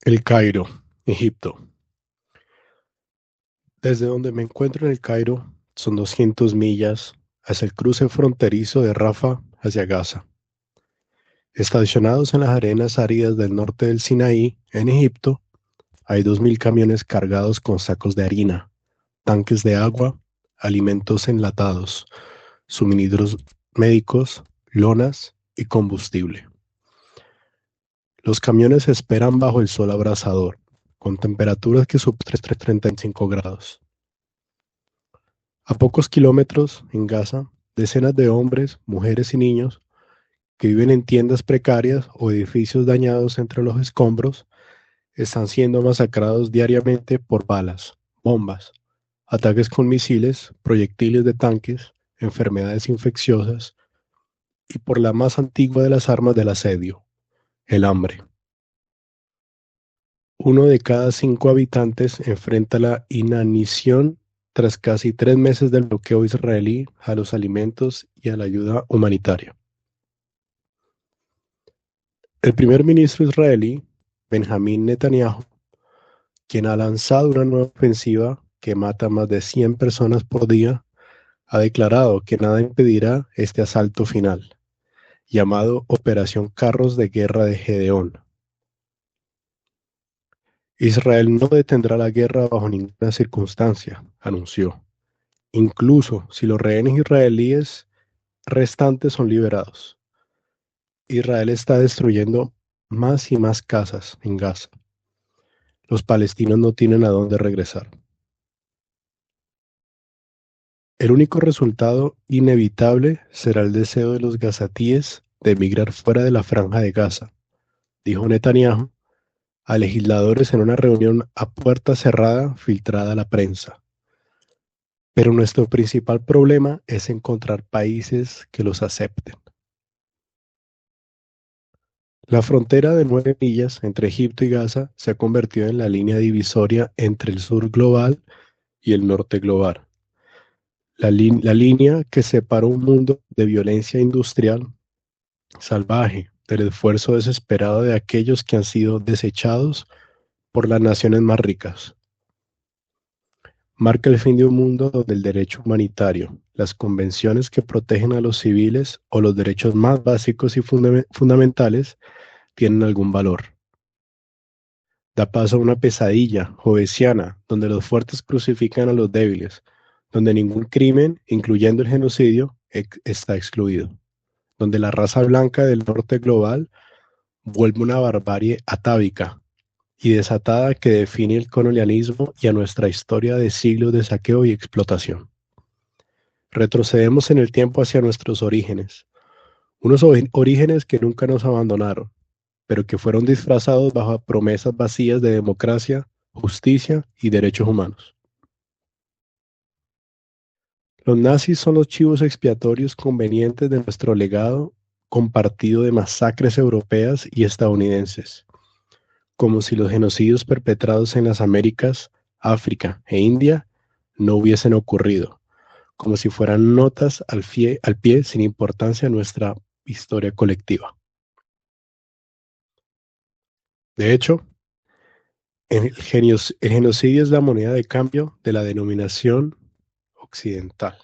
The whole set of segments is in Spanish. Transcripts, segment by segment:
El Cairo, Egipto. Desde donde me encuentro en el Cairo son 200 millas hacia el cruce fronterizo de Rafa hacia Gaza. Estacionados en las arenas áridas del norte del Sinaí, en Egipto, hay 2000 camiones cargados con sacos de harina, tanques de agua, alimentos enlatados, suministros médicos, lonas y combustible. Los camiones esperan bajo el sol abrasador, con temperaturas que superan 35 grados. A pocos kilómetros, en Gaza, decenas de hombres, mujeres y niños que viven en tiendas precarias o edificios dañados entre los escombros están siendo masacrados diariamente por balas, bombas, ataques con misiles, proyectiles de tanques, enfermedades infecciosas y por la más antigua de las armas del asedio, el hambre. Uno de cada 5 habitantes enfrenta la inanición tras casi 3 meses del bloqueo israelí a los alimentos y a la ayuda humanitaria. El primer ministro israelí, Benjamín Netanyahu, quien ha lanzado una nueva ofensiva que mata a más de 100 personas por día, ha declarado que nada impedirá este asalto final, llamado Operación Carros de Guerra de Gedeón. Israel no detendrá la guerra bajo ninguna circunstancia, anunció, incluso si los rehenes israelíes restantes son liberados. Israel está destruyendo más y más casas en Gaza. Los palestinos no tienen a dónde regresar. El único resultado inevitable será el deseo de los gazatíes de emigrar fuera de la franja de Gaza, dijo Netanyahu a legisladores en una reunión a puerta cerrada filtrada a la prensa. Pero nuestro principal problema es encontrar países que los acepten. La frontera de 9 millas entre Egipto y Gaza se ha convertido en la línea divisoria entre el sur global y el norte global. La línea que separa un mundo de violencia industrial salvaje del esfuerzo desesperado de aquellos que han sido desechados por las naciones más ricas. Marca el fin de un mundo donde el derecho humanitario, las convenciones que protegen a los civiles o los derechos más básicos y fundamentales tienen algún valor. Da paso a una pesadilla jovesiana donde los fuertes crucifican a los débiles, donde ningún crimen, incluyendo el genocidio, está excluido, donde la raza blanca del norte global vuelve una barbarie atávica y desatada que define el colonialismo y a nuestra historia de siglos de saqueo y explotación. Retrocedemos en el tiempo hacia nuestros orígenes, unos orígenes que nunca nos abandonaron, pero que fueron disfrazados bajo promesas vacías de democracia, justicia y derechos humanos. Los nazis son los chivos expiatorios convenientes de nuestro legado compartido de masacres europeas y estadounidenses, como si los genocidios perpetrados en las Américas, África e India no hubiesen ocurrido, como si fueran notas al pie sin importancia a nuestra historia colectiva. De hecho, el genocidio es la moneda de cambio de la denominación occidental.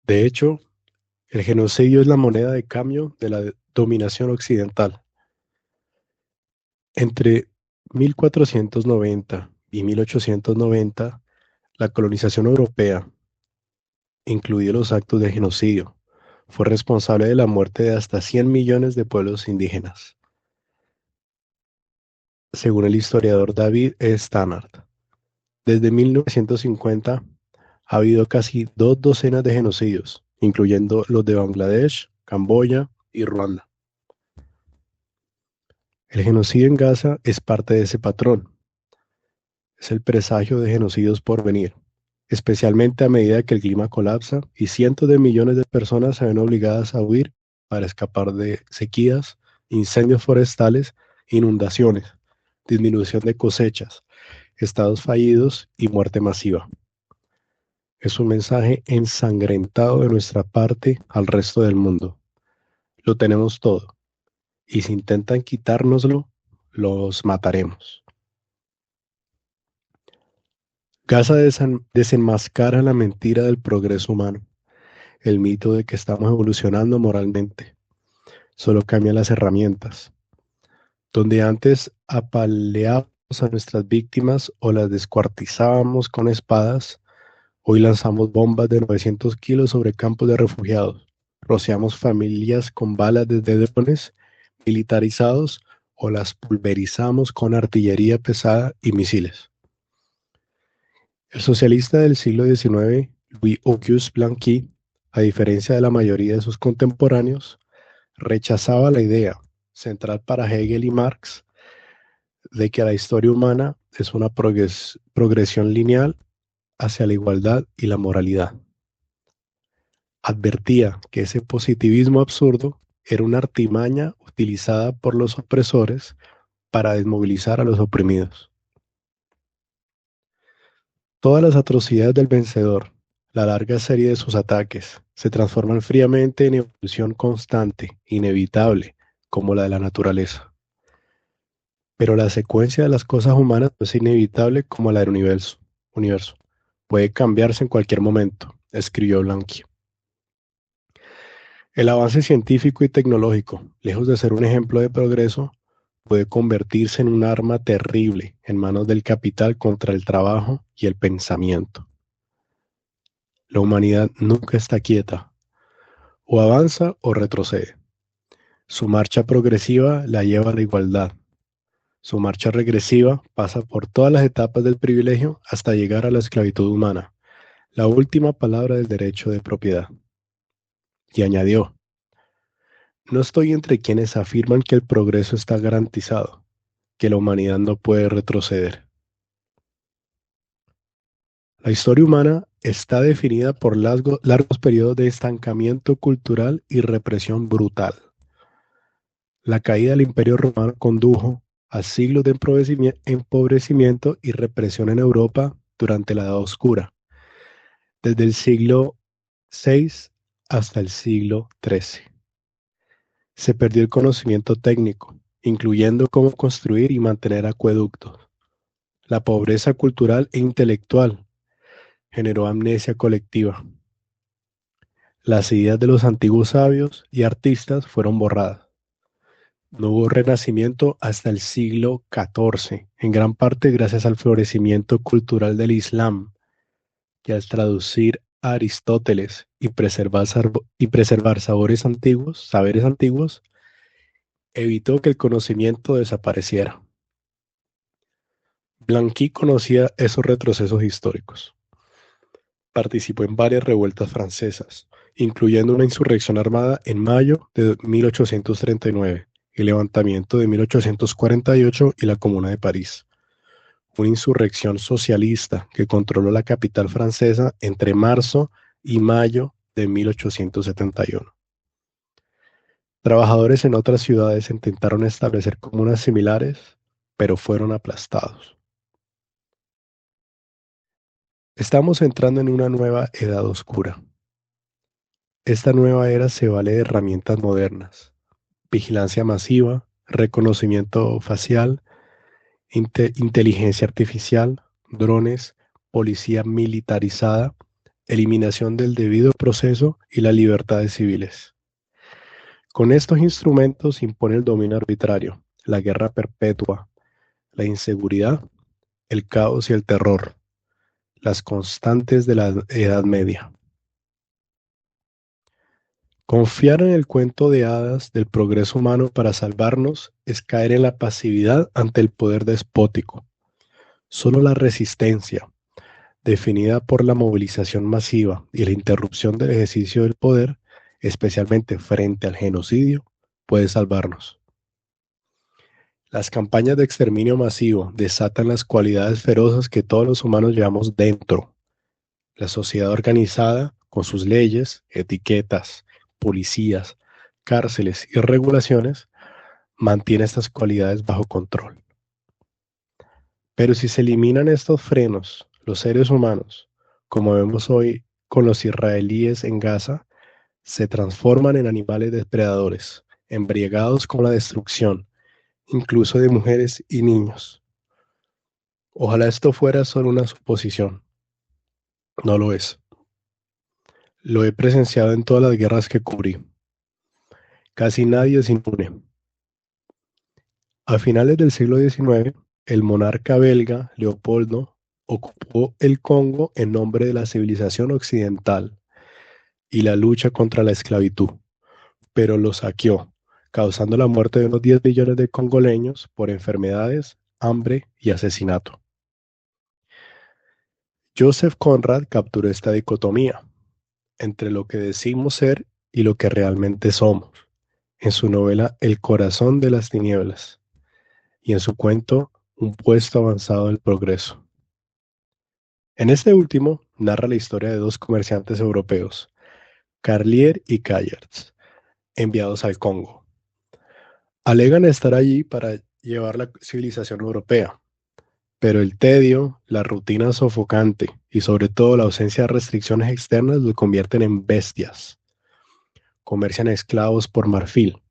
De hecho, el genocidio es la moneda de cambio de la dominación occidental. Entre 1490 y 1890, la colonización europea, incluidos los actos de genocidio, fue responsable de la muerte de hasta 100 millones de pueblos indígenas, según el historiador David E. Stannard. Desde 1950 ha habido casi 2 docenas de genocidios, incluyendo los de Bangladesh, Camboya y Ruanda. El genocidio en Gaza es parte de ese patrón. Es el presagio de genocidios por venir, especialmente a medida que el clima colapsa y cientos de millones de personas se ven obligadas a huir para escapar de sequías, incendios forestales, inundaciones, disminución de cosechas, estados fallidos y muerte masiva. Es un mensaje ensangrentado de nuestra parte al resto del mundo. Lo tenemos todo, y si intentan quitárnoslo, los mataremos. Gaza desenmascara la mentira del progreso humano, el mito de que estamos evolucionando moralmente. Solo cambian las herramientas. Donde antes apaleábamos a nuestras víctimas o las descuartizábamos con espadas, hoy lanzamos bombas de 900 kilos sobre campos de refugiados. Rociamos familias con balas desde drones militarizados o las pulverizamos con artillería pesada y misiles. El socialista del siglo XIX, Louis-Auguste Blanqui, a diferencia de la mayoría de sus contemporáneos, rechazaba la idea, central para Hegel y Marx, de que la historia humana es una progresión lineal hacia la igualdad y la moralidad. Advertía que ese positivismo absurdo era una artimaña utilizada por los opresores para desmovilizar a los oprimidos. Todas las atrocidades del vencedor, la larga serie de sus ataques, se transforman fríamente en evolución constante, inevitable, como la de la naturaleza. Pero la secuencia de las cosas humanas no es inevitable como la del universo. Puede cambiarse en cualquier momento, escribió Blanqui. El avance científico y tecnológico, lejos de ser un ejemplo de progreso, puede convertirse en un arma terrible en manos del capital contra el trabajo y el pensamiento. La humanidad nunca está quieta, o avanza o retrocede. Su marcha progresiva la lleva a la igualdad. Su marcha regresiva pasa por todas las etapas del privilegio hasta llegar a la esclavitud humana, la última palabra del derecho de propiedad. Y añadió, no estoy entre quienes afirman que el progreso está garantizado, que la humanidad no puede retroceder. La historia humana está definida por largos periodos de estancamiento cultural y represión brutal. La caída del Imperio Romano condujo a siglos de empobrecimiento y represión en Europa durante la Edad Oscura, desde el siglo VI hasta el siglo XIII. Se perdió el conocimiento técnico, incluyendo cómo construir y mantener acueductos. La pobreza cultural e intelectual generó amnesia colectiva. Las ideas de los antiguos sabios y artistas fueron borradas. No hubo renacimiento hasta el siglo XIV, en gran parte gracias al florecimiento cultural del Islam, que al traducir a Aristóteles y preservar saberes antiguos, evitó que el conocimiento desapareciera. Blanqui conocía esos retrocesos históricos. Participó en varias revueltas francesas, incluyendo una insurrección armada en mayo de 1839, el levantamiento de 1848 y la Comuna de París, una insurrección socialista que controló la capital francesa entre marzo y mayo de 1871. Trabajadores en otras ciudades intentaron establecer comunas similares, pero fueron aplastados. Estamos entrando en una nueva edad oscura. Esta nueva era se vale de herramientas modernas, vigilancia masiva, reconocimiento facial, inteligencia artificial, drones, policía militarizada, eliminación del debido proceso y las libertades civiles. Con estos instrumentos impone el dominio arbitrario, la guerra perpetua, la inseguridad, el caos y el terror, las constantes de la Edad Media. Confiar en el cuento de hadas del progreso humano para salvarnos es caer en la pasividad ante el poder despótico. Solo la resistencia, definida por la movilización masiva y la interrupción del ejercicio del poder, especialmente frente al genocidio, puede salvarnos. Las campañas de exterminio masivo desatan las cualidades feroces que todos los humanos llevamos dentro. La sociedad organizada, con sus leyes, etiquetas, policías, cárceles y regulaciones, mantiene estas cualidades bajo control. Pero si se eliminan estos frenos, los seres humanos, como vemos hoy con los israelíes en Gaza, se transforman en animales depredadores, embriagados con la destrucción, incluso de mujeres y niños. Ojalá esto fuera solo una suposición. No lo es. Lo he presenciado en todas las guerras que cubrí. Casi nadie es inmune. A finales del siglo XIX, el monarca belga Leopoldo ocupó el Congo en nombre de la civilización occidental y la lucha contra la esclavitud, pero lo saqueó, causando la muerte de unos 10 millones de congoleños por enfermedades, hambre y asesinato. Joseph Conrad capturó esta dicotomía entre lo que decimos ser y lo que realmente somos, en su novela El corazón de las tinieblas y en su cuento Un puesto avanzado del progreso. En este último narra la historia de dos comerciantes europeos, Carlier y Cayers, enviados al Congo. Alegan estar allí para llevar la civilización europea, pero el tedio, la rutina sofocante y sobre todo la ausencia de restricciones externas los convierten en bestias. Comercian esclavos por marfil,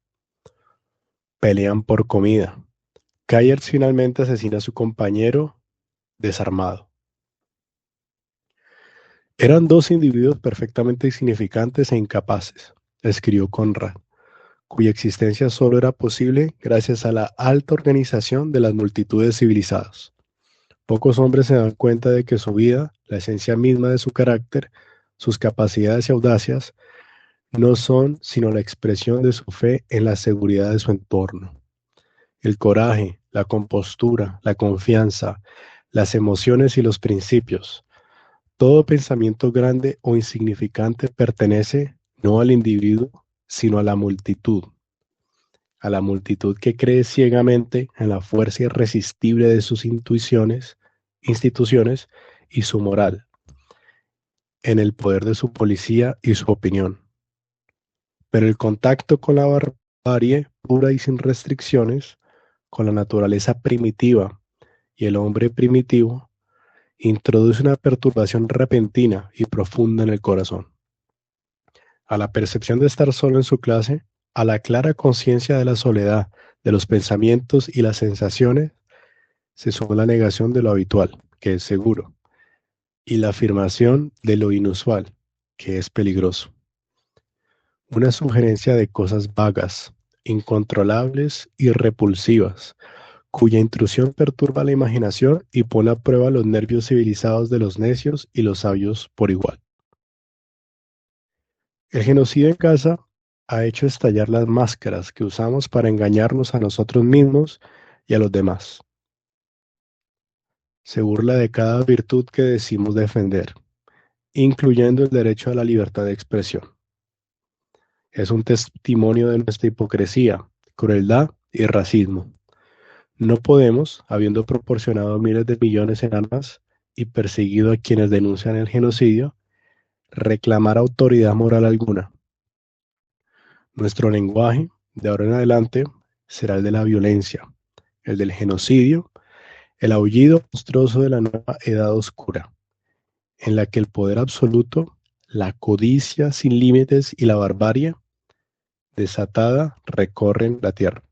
pelean por comida. Cayers finalmente asesina a su compañero desarmado. Eran dos individuos perfectamente insignificantes e incapaces, escribió Conrad, cuya existencia solo era posible gracias a la alta organización de las multitudes civilizadas. Pocos hombres se dan cuenta de que su vida, la esencia misma de su carácter, sus capacidades y audacias, no son sino la expresión de su fe en la seguridad de su entorno. El coraje, la compostura, la confianza, las emociones y los principios. Todo pensamiento grande o insignificante pertenece no al individuo, sino a la multitud que cree ciegamente en la fuerza irresistible de sus intuiciones, instituciones y su moral, en el poder de su policía y su opinión. Pero el contacto con la barbarie pura y sin restricciones, con la naturaleza primitiva y el hombre primitivo, introduce una perturbación repentina y profunda en el corazón. A la percepción de estar solo en su clase, a la clara conciencia de la soledad, de los pensamientos y las sensaciones, se suma la negación de lo habitual, que es seguro, y la afirmación de lo inusual, que es peligroso. Una sugerencia de cosas vagas, incontrolables y repulsivas, cuya intrusión perturba la imaginación y pone a prueba los nervios civilizados de los necios y los sabios por igual. El genocidio en casa ha hecho estallar las máscaras que usamos para engañarnos a nosotros mismos y a los demás. Se burla de cada virtud que decimos defender, incluyendo el derecho a la libertad de expresión. Es un testimonio de nuestra hipocresía, crueldad y racismo. No podemos, habiendo proporcionado miles de millones en armas y perseguido a quienes denuncian el genocidio, reclamar autoridad moral alguna. Nuestro lenguaje, de ahora en adelante, será el de la violencia, el del genocidio, el aullido monstruoso de la nueva edad oscura, en la que el poder absoluto, la codicia sin límites y la barbarie desatada recorren la tierra.